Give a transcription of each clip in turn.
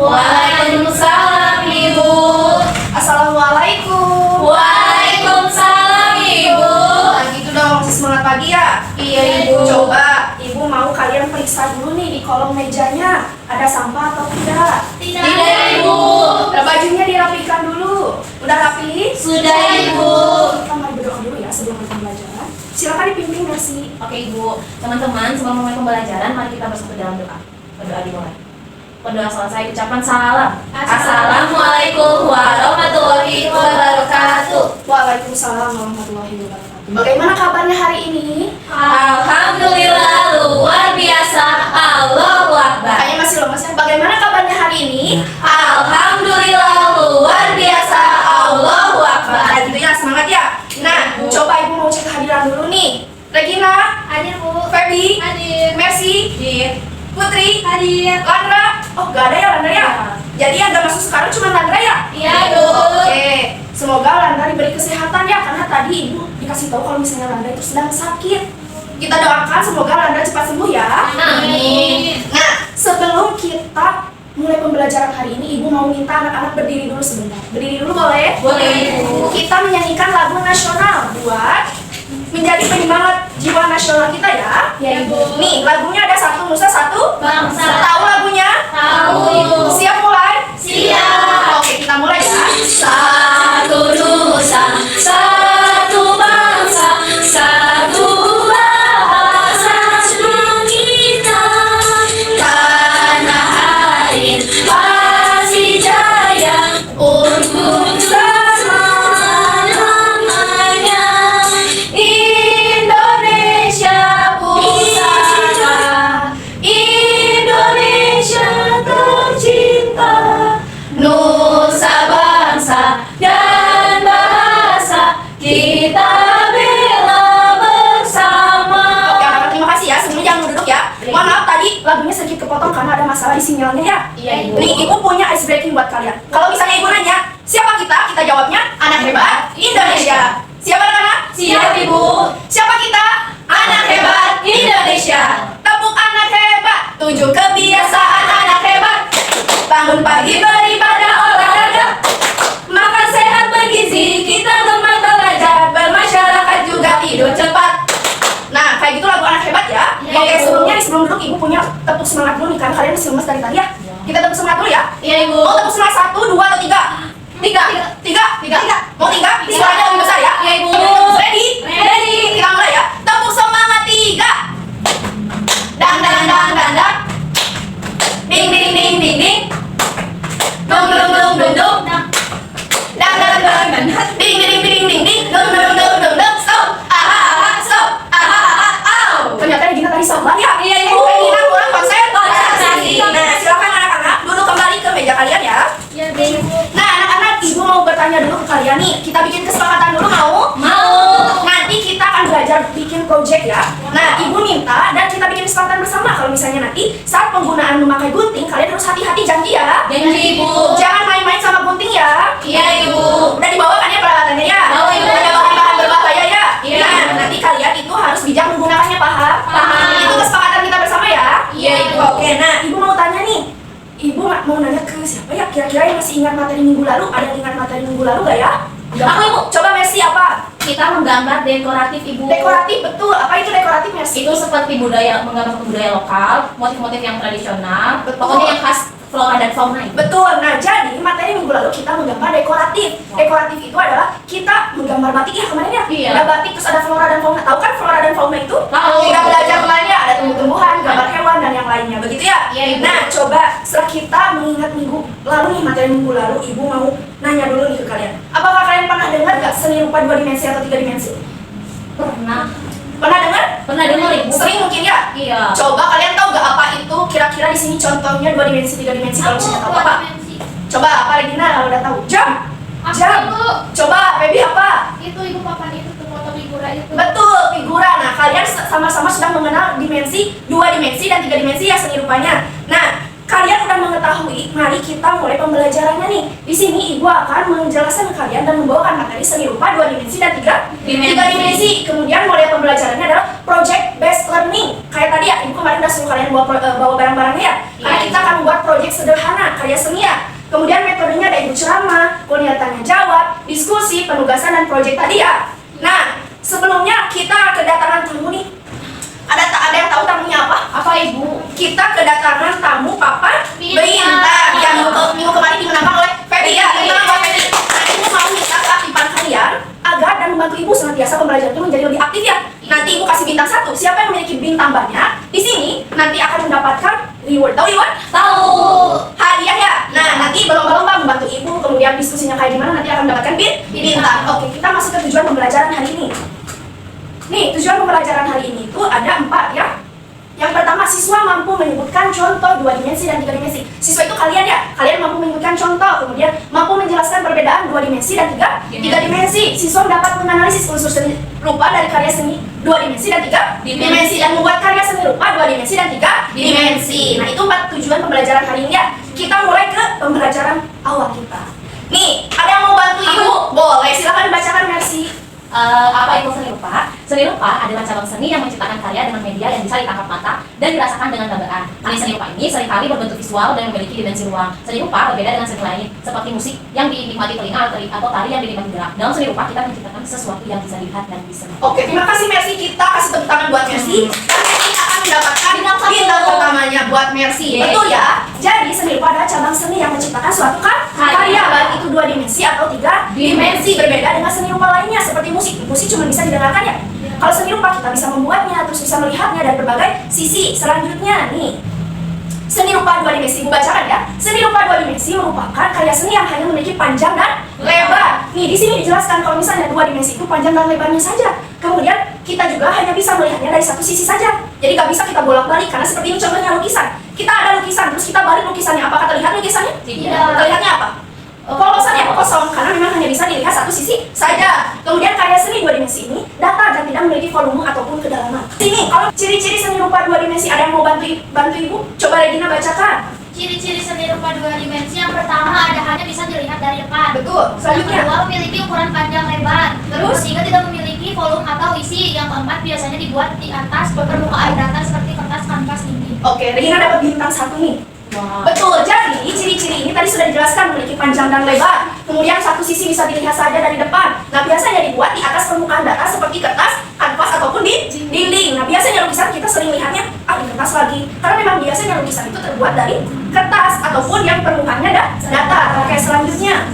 Waalaikumsalam Ibu. Assalamualaikum. Waalaikumsalam Ibu. Nah gitu dong, masih semangat pagi ya? Iya Ibu. Coba Ibu mau kalian periksa dulu nih di kolong mejanya ada sampah atau tidak? Tidak Ibu. Nah, bajunya dirapikan dulu. Udah rapi? Sudah Ibu. Kita mari berdoa dulu ya sebelum kita pembelajaran. Silakan dipimpin Mercy. Oke Ibu, teman-teman sebelum memulai pembelajaran mari kita bersatu dalam doa. Berdoa dimulai. Berdoa selesai ucapan salam. Assalamualaikum warahmatullahi wabarakatuh. Waalaikumsalam warahmatullahi wabarakatuh. Bagaimana kabarnya hari ini? Alhamdulillah luar biasa. Allahu Akbar. Kayaknya masih lemas ya. Bagaimana kabarnya hari ini? Alhamdulillah luar biasa. Allahu Akbar. Nah gitu ya, semangat ya. Nah, coba Ibu mau cek kehadiran dulu nih. Regina, Hadir Bu. Feby, Hadir. Mercy, Hadir. Putri, Hadir. Landra. Oh, gak ada ya Landra ya? Jadi yang gak masuk sekarang cuma Landra ya? Iya Ibu. Oke, semoga Landra diberi kesehatan ya, karena tadi Ibu dikasih tahu kalau misalnya Landra itu sedang sakit. Kita doakan semoga Landra cepat sembuh ya. Amin. Nah, sebelum kita mulai pembelajaran hari ini, Ibu mau minta anak-anak berdiri dulu sebentar. Berdiri dulu boleh? Boleh, Ibu. Kita menyanyikan lagu nasional buat menjadi penyemangat jiwa nasional kita ya. Ya, Ibu. Nih, lagunya ada Satu Nusa Satu Bangsa. Tahu lagunya? Tahu, Ibu. Siap mulai? Siap. Oke, kita mulai ya. Satu nusa, satu bangsa, satu bahasa kita. Tanah air masih jaya untuk selama-lamanya. Indonesia pusaka, Indonesia tercinta. Nusa bangsa dan bahasa kita bela bersama. Oke, anak-anak terima kasih ya. Sebelumnya jangan duduk ya. Mohon maaf tadi lagunya sedikit kepotong karena ada masalah di sinyalnya ya. Iya, Ibu. Nih, Ibu punya ice breaking buat kalian. Kalau misalnya Ibu nanya, siapa kita? Kita jawabnya anak hebat Indonesia. Siapa anak-anak? Siap, Ibu. Siapa kita? Anak hebat Indonesia. Tepuk anak hebat. 7 kebiasaan anak hebat. Bangun pagi beribadah olahraga. Makan sehat bergizi, kita gemar belajar. Bermasyarakat juga tidur cepat. Nah, kayak gitu lagu anak hebat ya. Iya, Oke, Ibu. sebelumnya sebelum duduk Ibu punya tepuk semangat dulu nih karena kalian masih lemas dari tadi ya. Kita tepuk semangat dulu ya. Iya, Ibu. Mau tepuk semangat 1, 2, atau 3? 3. Mau 3? Suaranya lebih besar ya. Iya, Ibu. Ready? Ready. Kita mulai ya. Tepuk semangat 3. Dang dang dang dang dang. Ding ding ding ding ding. Dong dong dong dong dong. Dang dang dang dang. Ding ding ding ding ding. Dong dong dong dong dong. Stop. Aha aha stop. Aha aha au. Ternyata Regina tadi sabar ya. Iya, Ibu. Regina kurang konsentrasi. Konsentrasi. Nah, silakan anak-anak duduk kembali ke meja kalian ya. Ya Bu. Nah, anak-anak, Ibu mau bertanya dulu ke kalian nih. Kita bikin kesepakatan dulu mau? Mau. Nanti kita akan belajar bikin project ya. Nah, Ibu minta dan kita bikin kesepakatan bersama kalau misalnya nanti saat penggunaan memakai gunting kalian harus hati-hati, janji ya. Janji, Ibu. Jangan main-main sama gunting ya. Iya, Ibu. Udah dibawa kan ya peralatannya ya? Bawa, Ibu. Ada bahan-bahan berbahaya ya? Iya. Nah, nanti kalian itu harus bijak menggunakannya, paham? Paham. Itu kesepakatan kita bersama ya. Iya, Ibu. Oke, nah Ibu mau tanya nih. Ibu mau nanya ke siapa ya? Kira-kira yang masih ingat materi minggu lalu? Ada yang ingat materi minggu lalu gak ya? Aku, Ibu. Coba Mercy apa? Kita menggambar dekoratif, Ibu. Dekoratif, betul. Apa itu dekoratif, Mercy? Itu seperti menggambar budaya lokal, motif-motif yang tradisional, Betul. pokoknya yang khas flora dan fauna. Ibu. Betul. Nah, jadi materi minggu lalu kita menggambar dekoratif. Dekoratif itu adalah kita menggambar batik ya kemarin ya. Iya. Ada batik terus ada flora dan fauna. Tahu kan flora dan fauna itu? Tahu. Kita belajar kemarin ya, ada tumbuh-tumbuhan, gambar hewan dan yang lainnya. Begitu ya? Iya, Ibu. Nah, coba setelah kita mengingat minggu lalu nih materi minggu lalu, Ibu mau nanya dulu nih ke kalian. Apakah kalian pernah dengar gak seni rupa 2 dimensi atau 3 dimensi? Pernah. Pernah dengar? Pernah dengar, Ibu? Sering mungkin ya? Iya. Coba kalian tahu gak apa itu kira-kira di sini contohnya 2 dimensi, 3 dimensi kalau misalnya tahu apa? dimensi. Coba apa Regina kalau udah tahu? Jam. Apa Jam. Ibu? Coba Baby apa? Itu Ibu papan itu tuh foto figura itu. Betul, figura. Nah, kalian sama-sama sudah mengenal dimensi, 2 dimensi dan 3 dimensi ya seni rupanya. Nah, kalian udah mengetahui, mari kita mulai pembelajarannya nih. Di sini Ibu akan menjelaskan ke kalian dan membawakan materi seni rupa 2 dimensi dan 3 dimensi. Kemudian mulai pembelajarannya adalah project based learning. Kayak tadi ya, Ibu kemarin udah suruh kalian bawa barang-barangnya ya. Karena kita akan membuat project sederhana karya seni ya. Kemudian metodenya ada ibu ceramah, kuliah tanya jawab, diskusi, penugasan, dan proyek tadi ya. Nah, sebelumnya kita kedatangan tamu nih. Ada yang tahu tamunya apa? Apa ibu? Kita kedatangan tamu papan Bintang. bintang yang minggu kemarin dimenangkan oleh Feby ya. Gimana Pak Feby? Nah, ibu mau minta keaktifan kalian agar dan membantu ibu senantiasa pembelajaran itu menjadi lebih aktif ya. Nanti ibu kasih bintang 1. Siapa yang memiliki bintang banyak di sini nanti akan mendapatkan reward. Tahu reward? Tahu. Hadiah ya. Nah, nanti berlomba-lomba membantu ibu, kemudian diskusinya kayak gimana nanti akan mendapatkan bintang. Oke, kita masuk ke tujuan pembelajaran hari ini. Nih, tujuan pembelajaran hari ini itu ada 4 ya. Yang pertama, siswa mampu menyebutkan contoh 2 dimensi dan 3 dimensi. Siswa itu kalian ya, kalian mampu menyebutkan contoh, kemudian mampu menjelaskan perbedaan 2 dimensi dan 3 dimensi. Siswa dapat menganalisis unsur seni rupa dari karya seni 2 dimensi dan 3 dimensi dan membuat karya seni rupa 2 dimensi dan 3 dimensi. Nah, itu 4 tujuan pembelajaran hari ini ya. Kita mulai ke pembelajaran awal kita. Nih, ada yang mau bantu ibu? Boleh, silakan bacakan Mercy. Apa itu seni rupa? Seni rupa adalah cabang seni yang menciptakan karya dengan media yang bisa ditangkap mata dan dirasakan dengan gambaran. Karya seni rupa ini seringkali berbentuk visual dan memiliki dimensi ruang. Seni rupa berbeda dengan seni lain, seperti musik yang dinikmati telinga atau tari yang dinikmati gerak. Dalam seni rupa kita menciptakan sesuatu yang bisa dilihat dan disentuh. Oke, terima kasih Mercy. Kita kasih tepuk tangan buat Mercy. Dan Mercy akan mendapatkan Bintang satu. bintang pertamanya buat Mercy. Yeay. Betul ya? Jadi seni rupa adalah cabang seni yang menciptakan suatu karya, baik itu 2 dimensi atau 3 dimensi. Berbeda dengan seni rupa lainnya seperti musik. Musik cuma bisa didengarkan ya. Kalau seni rupa kita bisa membuatnya, terus bisa melihatnya dari berbagai sisi. Selanjutnya nih, seni rupa 2 dimensi, ibu bacakan ya. Seni rupa 2 dimensi merupakan karya seni yang hanya memiliki panjang dan lebar. Nih, di sini dijelaskan kalau misalnya 2 dimensi itu panjang dan lebarnya saja. Kemudian kita juga hanya bisa melihatnya dari satu sisi saja. Jadi nggak bisa kita bolak-balik karena seperti ini contohnya lukisan. Kita ada lukisan, terus kita balik lukisannya. Apakah terlihat lukisannya? Tidak. Terlihatnya apa? Kosong ya, kosong karena memang hanya bisa dilihat satu sisi saja. Kemudian karya seni 2 dimensi ini datar dan tidak memiliki volume ataupun kedalaman. Sini, kalau ciri-ciri seni rupa 2 dimensi ada yang mau bantu ibu? Coba Regina bacakan. Ciri-ciri seni rupa 2 dimensi yang pertama ada hanya bisa dilihat dari depan. Betul. Yang Selanjutnya, kedua memiliki ukuran panjang lebar. Terus? Ketiga tidak memiliki volume atau isi. Yang keempat biasanya dibuat di atas permukaan datar seperti kertas kanvas ini. oke, Regina dapat bintang 1 nih. Wow. Betul, jadi ciri-ciri ini tadi sudah dijelaskan memiliki panjang dan lebar. Kemudian satu sisi bisa dilihat saja dari depan. Nah, biasanya dibuat di atas permukaan datar seperti kertas, kanvas ataupun di dinding. Nah, biasanya lukisan kita sering lihatnya di kertas lagi. Karena memang biasanya lukisan itu terbuat dari kertas ataupun yang permukaannya datar. Oke, selanjutnya.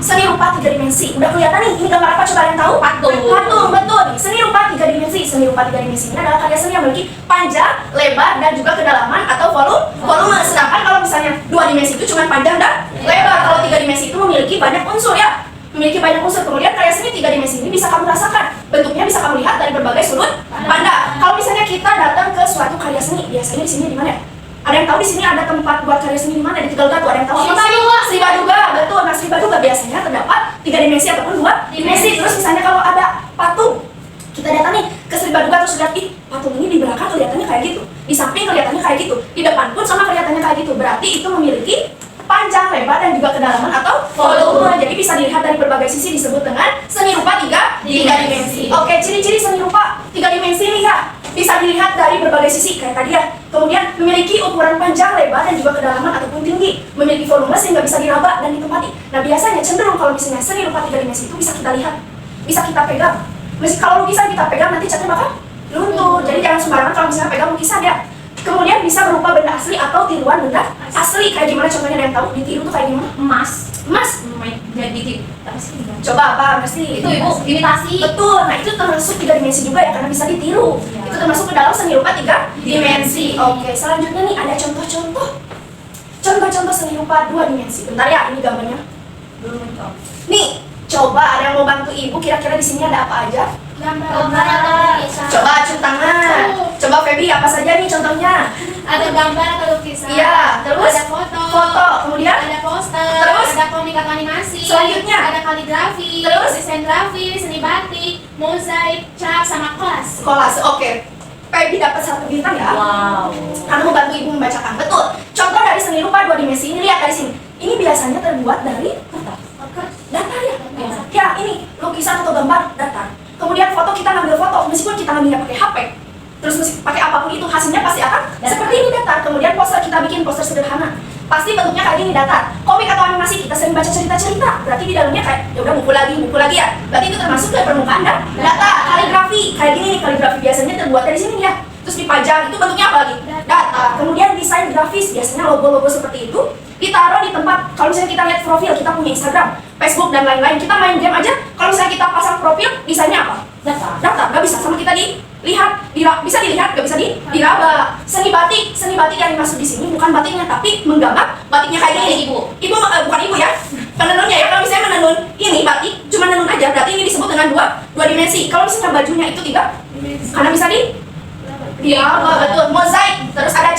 Seni rupa 3 dimensi. Udah kelihatan nih, ini gambar apa? Coba ada yang tahu? Patung, betul nih. Seni rupa 3 dimensi. Seni rupa 3 dimensi ini adalah karya seni yang memiliki panjang, lebar, dan juga kedalaman atau volume. Sedangkan kalau misalnya 2 dimensi itu cuma panjang dan lebar. Kalau 3 dimensi itu memiliki banyak unsur ya. Memiliki banyak unsur. Kemudian karya seni 3 dimensi ini bisa kamu rasakan. Bentuknya bisa kamu lihat dari berbagai sudut pandang. Kalau misalnya kita datang ke suatu karya seni, biasanya di sini di mana ya? Ada yang tahu di sini ada tempat buat karya seni di mana? Di Tegal Batu. Ada yang tahu? Sri Baduga, betul. Nah, Sri Baduga biasanya terdapat 3 dimensi ataupun 2 dimensi. Terus misalnya kalau ada patung, kita datang nih ke Sri Baduga terus lihat, patung ini di belakang kelihatannya kayak gitu, di samping kelihatannya kayak gitu, di depan pun sama kelihatannya kayak gitu. Berarti itu memiliki panjang, lebar, dan juga kedalaman atau volume. Jadi bisa dilihat dari berbagai sisi, disebut dengan seni rupa 3 dimensi. Oke, ciri-ciri seni rupa 3 dimensi nih ya. Bisa dilihat dari berbagai sisi kayak tadi ya. Kemudian memiliki ukuran panjang, lebar, dan juga kedalaman ataupun tinggi. Memiliki volume sehingga bisa diraba dan ditempati. Nah, biasanya cenderung kalau misalnya seni rupa 3 dimensi itu bisa kita lihat, bisa kita pegang. Meski kalau lukisan kita pegang nanti catnya bakal luntur. Jadi jangan sembarangan kalau misalnya pegang lukisan ya. Kemudian bisa berupa benda asli atau tiruan benda asli. Kayak gimana contohnya, ada yang tahu? Ditiru tuh kayak gimana? Emas. Emas. Jadi apa sih? Coba apa? Pasti Itu ibu, imitasi. betul. Nah, itu termasuk 3 dimensi juga ya karena bisa ditiru. Ya. Itu termasuk ke dalam seni rupa 3 dimensi. Oke, selanjutnya nih ada contoh-contoh. Contoh-contoh seni rupa 2 dimensi. Bentar ya, ini gambarnya. Belum mencoba. Nih, coba ada yang mau bantu ibu kira-kira di sini ada apa aja? Gambar atau lukisan. Coba cium tangan. Coba Feby, apa saja nih contohnya? Ada gambar atau lukisan. Iya, terus? Ada foto. Foto, kemudian? Ada poster. Terus? Ada komik atau animasi. Selanjutnya? Ada kaligrafi. Terus? Desain grafis, seni batik, mozaik, cat, sama kelas. Kolase, oke. Feby dapat 1 bintang ya. Wow. Karena mau bantu ibu membacakan. Betul. Contoh dari seni rupa 2 dimensi ini, lihat dari sini. Ini biasanya terbuat dari datar ya. Ya, ini lukisan atau gambar datar. Kemudian foto, kita ngambil foto, meskipun kita ngambilnya pakai HP, terus pakai apapun itu hasilnya pasti akan seperti ini datar. Kemudian poster kita kita bikin poster sederhana, pasti bentuknya kayak gini, datar. Komik atau animasi kita sering baca cerita-cerita, berarti di dalamnya kayak ya udah buku lagi ya. Berarti itu termasuk dari permukaan dan data. Kaligrafi kayak gini nih, kaligrafi biasanya terbuat dari sini ya. Terus dipajang, itu bentuknya apa lagi? Data. Kemudian desain grafis, biasanya logo-logo seperti itu ditaruh di tempat. Kalau misalnya kita lihat profil, kita punya Instagram, Facebook dan lain-lain, kita main game aja. Kalau misalnya kita pasang profil, desainnya apa? Data, nggak bisa sama kita dilihat, bisa dilihat, nggak bisa diraba. Seni batik yang dimaksud di sini bukan batiknya, tapi menggambar batiknya kayak gini. Ibu bukan ibu ya, penenunnya ya. Kalau misalnya menenun ini batik, cuma menenun aja, berarti ini disebut dengan dua dimensi. Kalau misalnya bajunya itu 3 dimensi, karena bisa diraba, betul. Mozaik, terus ada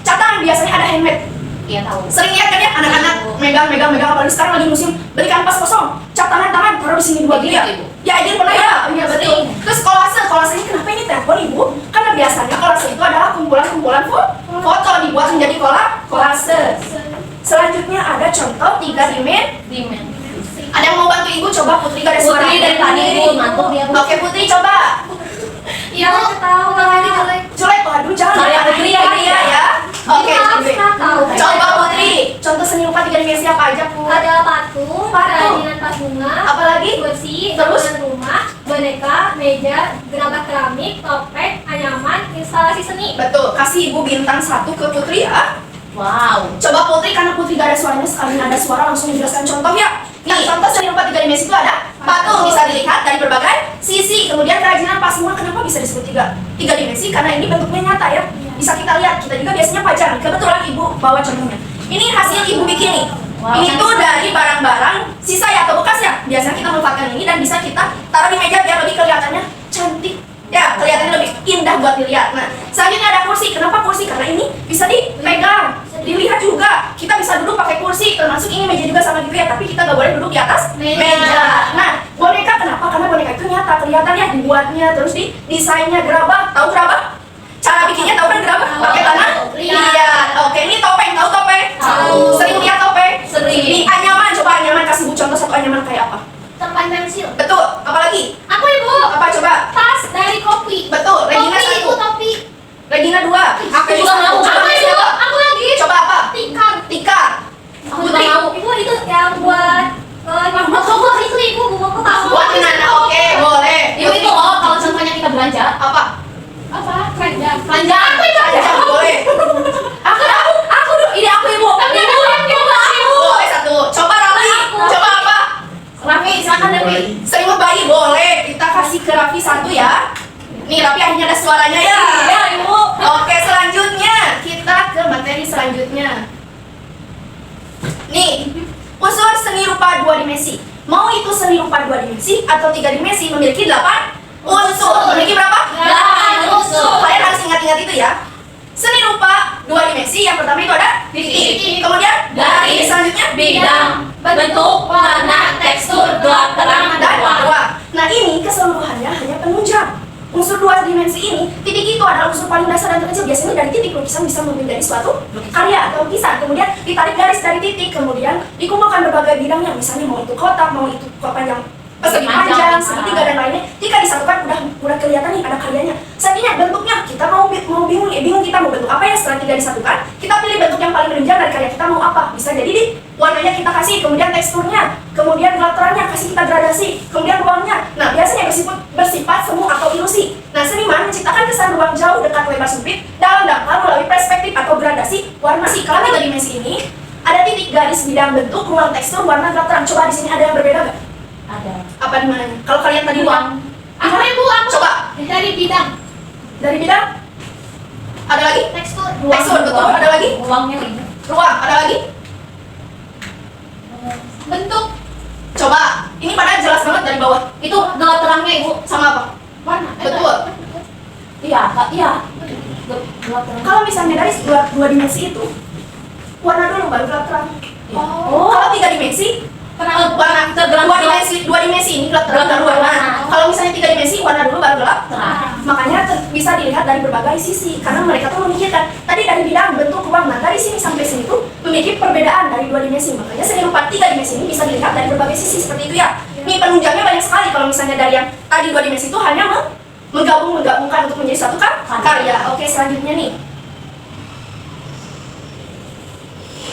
catangan, biasanya ada handmade. Iya tahu. Sering lihat kan ya anak-anak megang apalagi sekarang lagi musim beli kanvas kosong, cap tangan taruh di sini 2 dia. Ya, Idin pernah ya? Iya betul. Terus kolase ini kenapa ini telepon ibu? Karena biasanya kolase itu adalah kumpulan foto dibuat menjadi kolase. Selanjutnya ada contoh 3 dimensi. Ada yang mau bantu ibu? Coba Putri, gak ada suara. Putri dari tadi ibu ngantuk dia. Oke Putri coba. Iya, aku tahu. Tadi Jelek, waduh jangan. Sorry, Putri ya. Oke, coba Putri. Contoh seni rupa 3 dimensi apa aja, Bu? Ada patung, kerajinan tas bunga, Apalagi? kursi, Terus? bangunan rumah, boneka, meja, gerabah keramik, topeng, anyaman, instalasi seni. Betul, kasih ibu bintang 1 ke Putri ya. Wow. Coba Putri, karena Putri gak ada suaranya, sekali ada suara langsung menjelaskan contoh ya. Nih, contoh seni rupa 3 dimensi itu ada patung, bisa dilihat dari berbagai sisi. Kemudian kerajinan pas bunga, kenapa bisa disebut 3 dimensi? Karena ini bentuknya nyata ya. Bisa kita lihat, kita juga biasanya pajang. Kebetulan ibu bawa contohnya. Ini hasil ibu bikin nih. Wow, Ini tuh dari barang-barang sisa ya atau bekas ya. Biasanya kita manfaatkan ini dan bisa kita taruh di meja biar lebih kelihatannya cantik. Ya, kelihatannya lebih indah buat dilihat. Nah, selanjutnya ada kursi. Kenapa kursi? Karena ini bisa dipegang, dilihat juga. Kita bisa duduk pakai kursi, termasuk ini meja juga sama gitu ya. Tapi kita nggak boleh duduk di atas meja. Nah, boneka kenapa? Karena boneka itu nyata, kelihatan ya dibuatnya, terus di desainnya. Gerabah, tahu gerabah? Cara bikinnya tahu kan gerabah? Pakai tanah? Lihat. Oke, ini topeng, tahu topeng? Tahu. Sering lihat topeng? Sering. Di anyaman, coba anyaman, kasih bu contoh 1 anyaman kayak apa? Tempat pensil. Betul. Apalagi? Aku ibu. Apa coba? Tas dari kopi. Betul. Regina Topi, 1. ibu topi. Regina 2. Aku juga mau. Coba Aku ibu. Aku lagi. Coba apa? Tikar. Tikar. Aku juga mau. Ibu itu yang buat buku itu ibu buku tahu. Buat nana. Oke, boleh. Ibu itu loh kalau contohnya kita belanja. Apa? Apa? Keranjang. Belanja. Aku itu Aja, boleh. Aku ini aku ibu. Ibu yang coba ibu. Boleh 1. Coba Raffi. Coba apa? Raffi silakan Raffi. Selimut bayi boleh. Kita kasih ke Raffi 1 ya. Nih Raffi akhirnya ada suaranya ya. Iya ibu. Oke, selanjutnya kita ke materi selanjutnya. Nih, unsur seni rupa 2 dimensi. Mau itu seni rupa 2 dimensi atau 3 dimensi memiliki 8 unsur. Memiliki berapa? 8 unsur. Kalian harus ingat-ingat itu ya. Seni rupa 2 dimensi yang pertama itu ada titik. Kemudian Garis. selanjutnya Bidang, bentuk, warna, tekstur, gelap terang, dan warna. ruang. Nah ini keseluruhannya hanya penunjang. Unsur 2 dimensi ini, titik itu adalah unsur paling dasar dan terkecil. Biasanya dari titik lukisan bisa menjadi suatu karya atau lukisan. Kemudian ditarik garis dari titik, kemudian dikumpulkan berbagai bidangnya. Misalnya mau itu kotak, mau itu panjang, persegi panjang, segitiga dan lainnya. Jika disatukan udah kelihatan nih ada karyanya. Selanjutnya bentuknya, kita mau bingung kita mau bentuk apa ya. Setelah 3 disatukan, kita pilih bentuk yang paling menunjang dari karya kita mau apa. Bisa jadi di warnanya kita kasih, kemudian teksturnya, kemudian gelap terangnya kasih kita gradasi, kemudian ruangnya. Nah biasanya bersifat semu atau ilusi. Nah seniman menciptakan kesan ruang jauh, dekat, lebar, sempit dalam dangkal melalui perspektif atau gradasi warna. Kalau 3 dimensi ini ada titik, garis, bidang, bentuk, ruang, tekstur, warna, gelap terang. Coba di sini ada yang berbeda nggak? Ada. Apa di mananya? Kalau kalian tadi ruang, Aku ibu. Aku. coba Dari bidang. dari bidang. Ada lagi? Tekstur. Tekstur betul. Ada lagi? Ruangnya ini. Ruang. Ada lagi? Bentuk. Coba. Ini padahal jelas banget dari bawah. Itu gelap terangnya ibu. Sama apa? Warna. Betul. Iya, Kak, iya. Gelap terang. Kalau misalnya dari dua dimensi itu, warna dulu baru gelap terang. Oh. Kalau 3 dimensi, warna Tergelam dua dimensi ini gelap terang baru warna. Kalau misalnya 3 dimensi, warna dulu baru gelap terang. Makanya bisa dilihat dari berbagai sisi karena mereka tuh memikirkan tadi dari bidang, bentuk, ruang. Nah dari sini sampai sini tuh memiliki perbedaan dari 2 dimensi. Makanya seni rupa 3 dimensi ini bisa dilihat dari berbagai sisi seperti itu ya. Nih penunjangnya banyak sekali. Kalau misalnya dari yang tadi 2 dimensi itu hanya menggabungkan untuk menjadi satu karya. Oke, selanjutnya nih.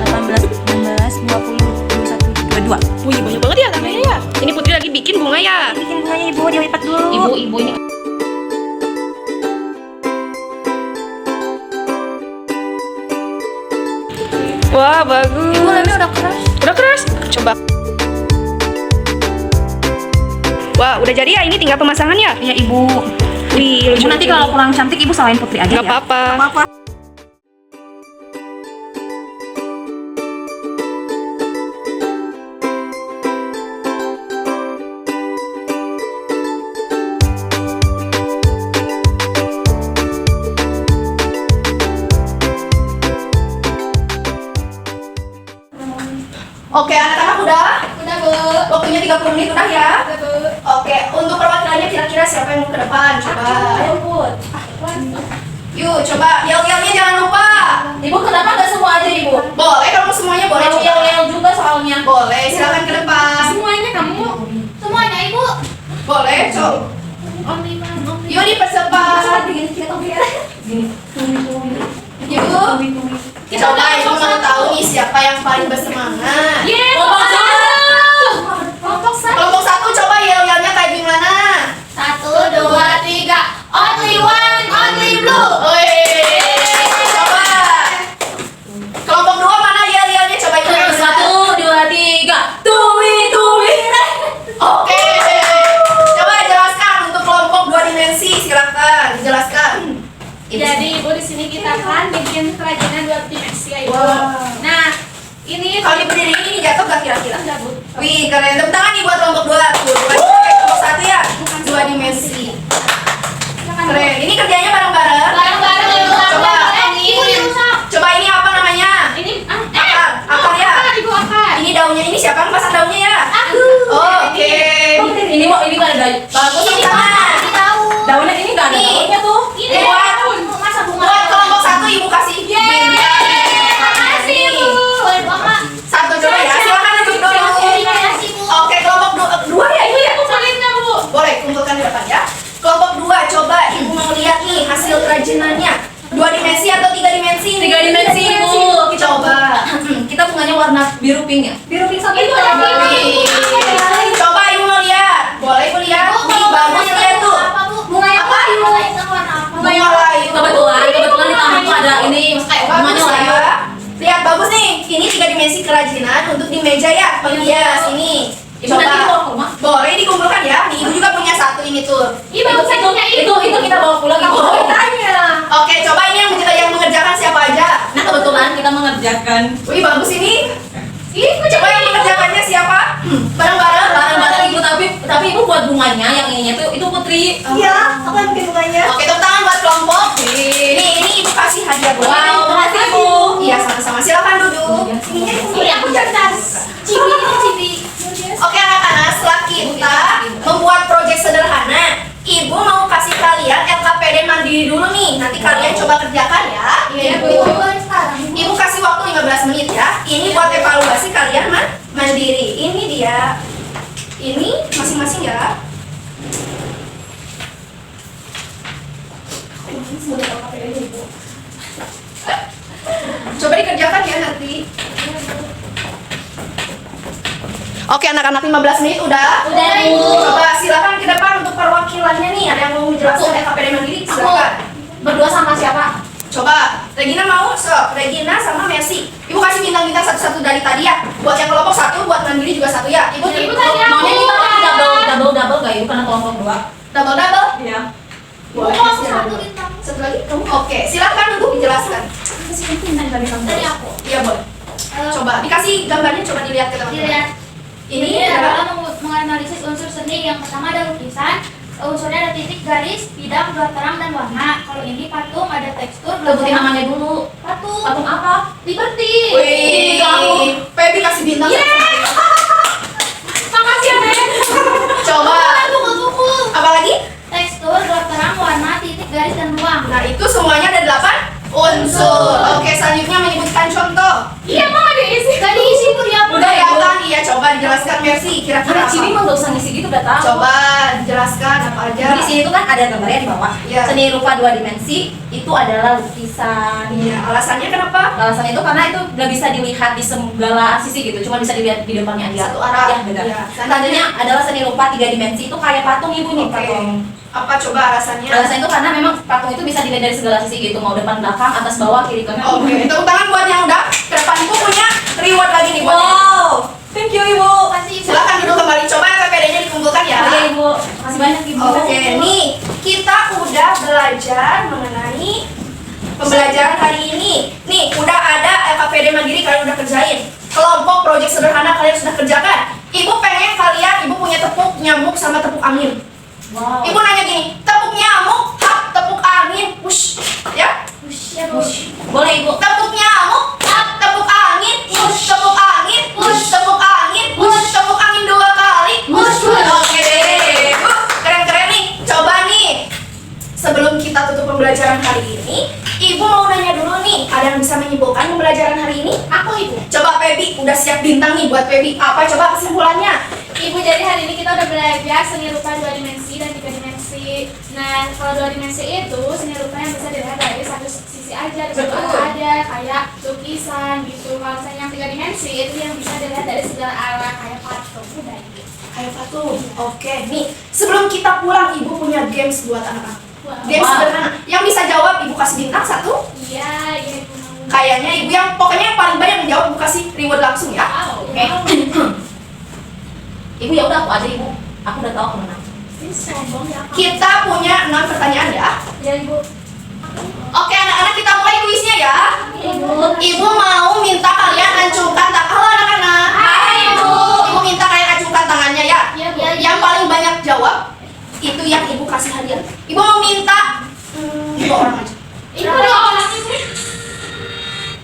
18, 19, 20, 21, 22. Wih, banyak banget ya tangannya ya. Ini Putri lagi bikin bunga ya. Bikin bunganya ibu, dilipat dulu. Ibu ini Wah, bagus. Ibu lemnya udah keras. Udah keras? Coba. Wah, udah jadi ya. Ini tinggal pemasangan ya? Iya ibu. Wih, Ibu nanti kalau kurang cantik ibu salahin Putri aja nggak ya. apa-apa. Nggak apa-apa. Oke, anak-anak udah? Udah, Bu. Waktunya 30 menit udah ya? Udah, Bu. Oke, untuk perwakilannya kira-kira siapa yang mau ke depan? Coba. Ayo Put. Yuk, coba yel-yelnya jangan lupa. Ibu kenapa nggak semua aja Ibu? Boleh, kalau mau semuanya boleh. Mau coba. yel-yel juga soalnya. Boleh, silakan ke depan. Semuanya kamu. Semuanya, Ibu. Boleh, coba. Om Liman, Om Liman. Yuk dipercepat. Gini kita biar. Gini. Yuk. Coba ibu mau tahu isi siapa yang paling bersemangat? Kelompok Kelompok satu. Kelompok 1 coba yel-yelnya kayak gimana? 1, 2, 3. Only one, only blue. Coba. Kelompok 2 mana yel-yelnya? Coba yel-yelnya. 1, 2, 3. Tuwi. Oke. Coba jelaskan untuk kelompok 2 dimensi, silakan dijelaskan. Jadi Ibu di sini kita akan bikin kerajinan 2 dimensi ya Ibu. Wow. Nah, ini Kalau berdiri ini jatuh gak kira-kira? enggak Bu. Wih, keren. Tepuk tangan nih buat kelompok 2. Tuh, kelompok 1 ya. 2 dimensi. Keren. Ini kerjanya bareng-bareng. Bareng-bareng Ibu. Coba. Ibu dirusak. Coba ini apa namanya? Ini Akar ya? Ibu akar. Ini daunnya, ini siapa yang pasang daunnya ya? Aku. Oke. Ini mau ini nggak ada daun. Bagus Ini sama. mana? Ini tahu. Daunnya ini nggak ada Nih. daunnya tuh. Ini Buat- daun. Masa bunga? Buat kelompok 1 Ibu kasih. Makasih Ibu. Boleh doa Kak? Satu dulu ya. Silakan duduk dulu. Terima kasih Bu. Oke, kelompok 2 ya Ibu ya? Kumpulin nggak Bu? Boleh kumpulkan di depan ya. Kelompok 2 coba Ibu mau lihat nih hasil kerajinannya. 2 dimensi atau 3 dimensi? 3 dimensi, Bu. Coba. Kita bunganya warna biru pink ya. Biru pink sama Itu ada ini. Coba Ibu mau lihat. Boleh Ibu lihat. Nih bagus lihat tuh. Apa Bu? Bunga yang Apa? Bunga lain sama warna apa? Bunga layu. Kebetulan di taman tuh ada ini kayak Bagus bunganya layu. ya. Lihat bagus nih. Ini 3 dimensi kerajinan untuk di meja ya. Penghias ini. Ibu nanti bawa ke rumah. Boleh dikumpulkan ya. Nih Ibu juga punya satu ini tuh. Iya bagus punya Itu kita bawa pulang Ibu. Oke, coba ini yang mengerjakan siapa aja? Nah kebetulan kita mengerjakan Wih bagus ini. Coba yang mengerjakannya siapa? Bareng-bareng. barang-barang Ibu tapi Ibu buat bunganya yang ininya itu Putri. Iya, aku yang bikin bunganya. Oke, tepuk tangan buat kelompok. Ini Ibu kasih hadiah buat. Wow, makasih Ibu. Iya, sama-sama. Silakan duduk. Ini aku cerdas. Cibi ini cibi. Oke anak-anak, setelah kita membuat proyek sederhana, Ibu mau kasih kalian LKPD mandiri dulu nih. Nanti kalian coba kerjakan ya. Iya Bu. Ibu kasih waktu 15 menit ya. Ini buat evaluasi kalian mandiri. Ini dia. Ini masing-masing ya. Coba dikerjakan ya nanti. Oke anak-anak 15 menit udah? Udah, Bu. Coba silakan ke depan untuk perwakilannya nih. Ada yang mau menjelaskan LKPD mandiri? Silakan. Berdua sama siapa? Coba, Regina mau? Regina sama Messi. Ibu kasih bintang-bintang satu-satu dari tadi ya. Buat yang kelompok 1, buat mandiri juga 1 ya. Ibu tadi aku. Maunya kita double gak Ibu karena kelompok 2. double. Iya. Boleh. Mau aku satu bintang. Satu lagi? Kamu? Oke, silakan untuk dijelaskan. Dari aku. Iya, boleh. Coba, dikasih gambarnya, coba dilihat ke teman-teman. Dilihat. Ini Ini adalah adalah menganalisis unsur seni. Yang pertama ada lukisan. Unsurnya ada titik, garis, bidang, gelap terang, dan warna. Kalau ini patung, ada tekstur, gelap Sebutin terang. namanya dulu. Patung. Patung apa? Liberty. Wih, Pebi kasih bintang. Makasih ya, Beb. Coba, Buku-buku. apa lagi? Tekstur, gelap terang, warna, titik, garis, dan ruang. Nah, itu semuanya ada 8 unsur. Oke, selanjutnya menyebutkan contoh. Iya, mau diisi. Gak diisi, Bu, dia. Udah ya, kan? Iya, coba dijelaskan Mercy, kira-kira Anak Cibi apa? mah gak usah ngisi gitu udah tahu. Coba dijelaskan apa aja. Di sini tuh kan ada gambarnya di bawah. Iya. Seni rupa 2 dimensi itu adalah lukisan. Iya, alasannya kenapa? Alasan itu karena itu nggak bisa dilihat di segala sisi gitu, cuma bisa dilihat di depannya aja. Satu arah. Ya, benar. Iya. Selanjutnya adalah seni rupa 3 dimensi itu kayak patung Ibu nih, Oke. patung. Apa coba alasannya? Alasan itu karena memang patung itu bisa dilihat dari segala sisi gitu, mau depan belakang, atas bawah, kiri kanan. Oke, tepuk tangan buat yang udah ke depan. Ibu punya reward lagi nih buat Thank you Ibu. Kasih, Bu. silakan duduk kembali. Coba LKPD-nya dikumpulkan ya. Oke Ibu, makasih banyak Ibu. Oke, nih kita udah belajar mengenai pembelajaran hari ini. Nih, udah ada LKPD mandiri kalian udah kerjain. Kelompok proyek sederhana kalian sudah kerjakan. Ibu pengen kalian, ibu punya tepuk nyamuk sama tepuk angin. Wow. Ibu nanya gini, tepuk nyamuk, hap, tepuk angin, push, ya? Ya, Bu. Boleh Ibu. Tepuk nyamuk, hap, tepuk angin, push, tepuk angin, push, tepuk angin, push, tepuk angin 2 kali, push. Oke, keren-keren nih. Coba nih, sebelum kita tutup pembelajaran hari ini, Ibu mau nanya dulu nih, ada yang bisa menyimpulkan pembelajaran hari ini? Aku, Ibu. Coba Pebi, udah siap bintang nih buat Pebi. Apa coba kesimpulannya? Ibu, jadi hari ini kita udah belajar seni rupa 2 dimensi dan 3 dimensi. Nah, kalau 2 dimensi itu seni rupa yang bisa dilihat dari satu sisi diskusi aja, Betul. ada kayak lukisan gitu. Kalau misalnya yang 3 dimensi itu yang bisa dilihat dari segala arah kayak patung udah gitu. Kayak patung. Oke, nih sebelum kita pulang ibu punya games buat anak-anak. Wah. Games Wah. sederhana. Yang bisa jawab ibu kasih bintang 1. Iya, iya ibu mau. Kayaknya ibu yang pokoknya yang paling banyak menjawab ibu kasih reward langsung ya. Wow. Oke. Ibu ya udah aku aja ibu. Aku udah tahu aku menang. Ini sombong ya. Kita punya 6 pertanyaan ya. Ya ibu. Oke anak-anak kita mulai kuisnya ya. Ibu. Ibu mau minta kalian acungkan tangan. Halo anak-anak. Hai, Ibu. Ibu minta kalian acungkan tangannya ya. Iya bu. Yang paling banyak jawab itu yang ibu kasih hadiah. Ibu mau minta 2 orang aja. Ibu dong.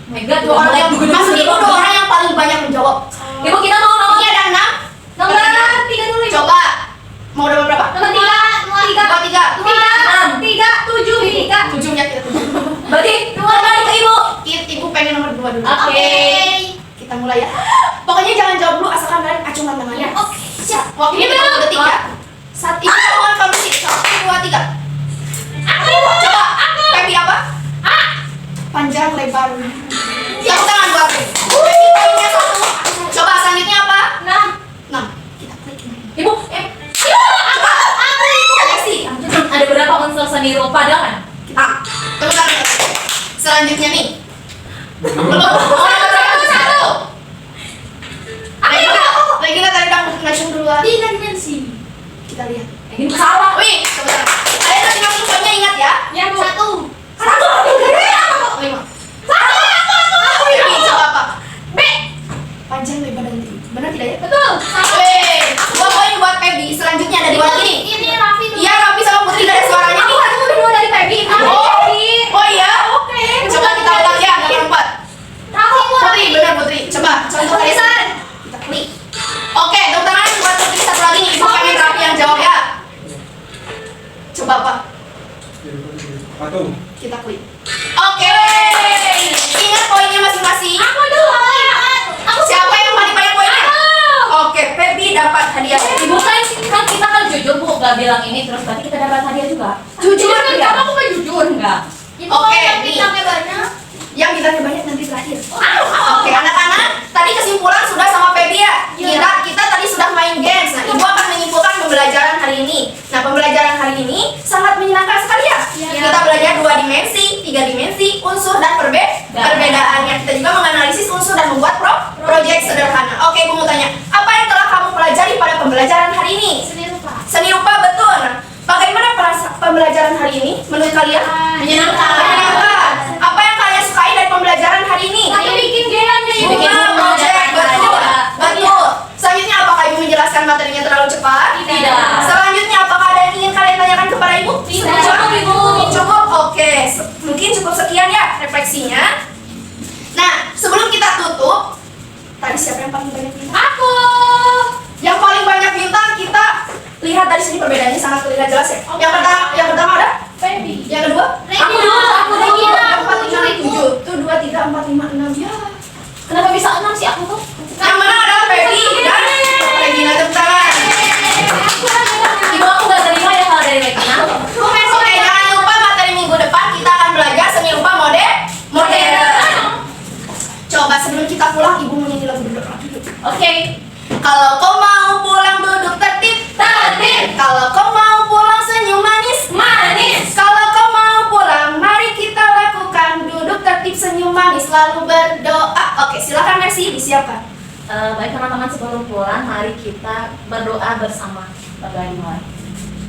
Mega 2 orang yang maksud ibu 2 orang yang paling banyak menjawab. Ibu kita mau nomor Ini ada 6. nomor 3 dulu ibu. Coba mau nomor berapa? Nomor 3. 2, 3. 6, 3, 7 3. 7-nya kita tuju. Berarti 2 balik ke ibu. Ibu pengen nomor 2 dulu. Oke. Kita mulai ya. Pokoknya jangan jawab dulu asalkan kalian acungan tangannya. Oke. Siap. Waktunya Ini 30 detik ya. Saat ini kawan komisi 1, 2, 3. Coba. Pepi apa? Panjang lebar. Tepuk tangan buat Pepi. Pepi poinnya 1. Coba selanjutnya apa? 6. Kita klik ini. Ibu, Coba. Alexi. ada berapa unsur seni rupa kan? Tepuk tangan. Selanjutnya nih. Belum. Satu. Regina tadi udah ngacung duluan. 3 dimensi. Kita lihat. Ini salah. Wih, tepuk tangan. Kalian harus ngasih poinnya ingat ya. Ya bu. 1. 5. Ini coba apa? B. Panjang lebar dan tinggi. Benar tidak ya? Betul. Wih, 2 poin buat Pebi. Selanjutnya ada 2 lagi. Ini Raffi tuh. Iya, Raffi sama Putri dari suaranya nih. Aku kedua dari Pebi. Oh iya. Coba kita ulang ya, nomor 4. Raffi bu. Putri, benar Putri. Coba contoh tulisan. Kita klik. Oke, tepuk tangan buat Putri satu lagi nih. Ibu pengen Raffi yang jawab ya. Coba apa? Patung. Kita klik. Oke. Ingat poinnya masing-masing. Aku dulu. Siapa yang paling banyak poinnya? Oke, Pebi dapat hadiah. Ibu kan kita kan jujur bu, gak bilang ini terus berarti kita dapat hadiah juga. Jujur Iya, ya? kamu gak jujur enggak? Ibu Oke, mau yang nih. bintangnya banyak. Yang bintangnya banyak nanti terakhir. Oke, anak-anak, tadi kesimpulan sudah sama Pebi ya. Kita tadi sudah main games. Nah, ibu akan menyimpulkan pembelajaran hari ini. Nah, pembelajaran hari ini sangat menyenangkan sekali ya. Iya. Kita belajar 2 dimensi, 3 dimensi, unsur dan perbedaannya. Kita juga menganalisis unsur dan membuat proyek sederhana. Oke, ibu mau tanya, apa yang telah kamu pelajari pada pembelajaran hari ini? Seni rupa. Seni rupa, betul. Nah, bagaimana pembelajaran hari ini menurut kalian? Menyenangkan. Menyenangkan. Apa yang kalian sukai dari pembelajaran hari ini? Aku bikin game nih. Ibu bikin Bunga, project, betul. Betul. Selanjutnya apakah ibu menjelaskan materinya terlalu cepat? Tidak. Selanjutnya apakah ada yang ingin kalian tanyakan kepada ibu? Tidak. Cukup ibu. Cukup. Oke. Mungkin cukup sekian ya refleksinya. Nah, sebelum kita tutup, tadi siapa yang paling banyak bintang? Aku. Yang paling banyak bintang kita lihat dari sini perbedaannya sangat terlihat jelas ya. Yang pertama ada Baby. yang kedua? Aku dulu, aku dulu. Regina. 4, 5, 7. Tuh 2, 3, 4, 5, 6. Ya. Kenapa bisa 6 sih aku tuh? Yang menang adalah Pebi dan Regina, tepuk tangan. Ibu aku gak terima ya kalau dari Regina. Oke, jangan lupa materi minggu depan kita akan belajar seni rupa modern. Coba sebelum kita pulang, ibu mau nyanyi lagu dulu. Oke. Kalau kau mau pulang duduk tertib. Kalau kau mau pulang senyum manis. Kalau kau mau pulang, mari kita lakukan duduk tertib senyum manis lalu berdoa. Oke, silakan Mercy disiapkan. Baik teman-teman, sebelum pulang mari kita berdoa bersama. Berdoa dimulai.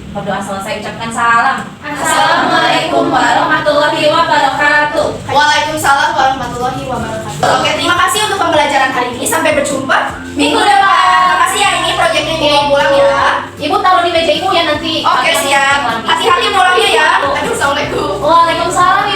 Berdoa selesai ucapkan salam. Assalamualaikum warahmatullahi wabarakatuh. Waalaikumsalam warahmatullahi wabarakatuh. Oke, terima kasih untuk pembelajaran hari ini. Sampai berjumpa minggu depan. Terima kasih ya, ini proyeknya ibu mau pulang ya. Ibu taruh di meja ibu ya nanti. Oke, siap. Hati-hati pulangnya ya. Aduh, assalamualaikum. Waalaikumsalam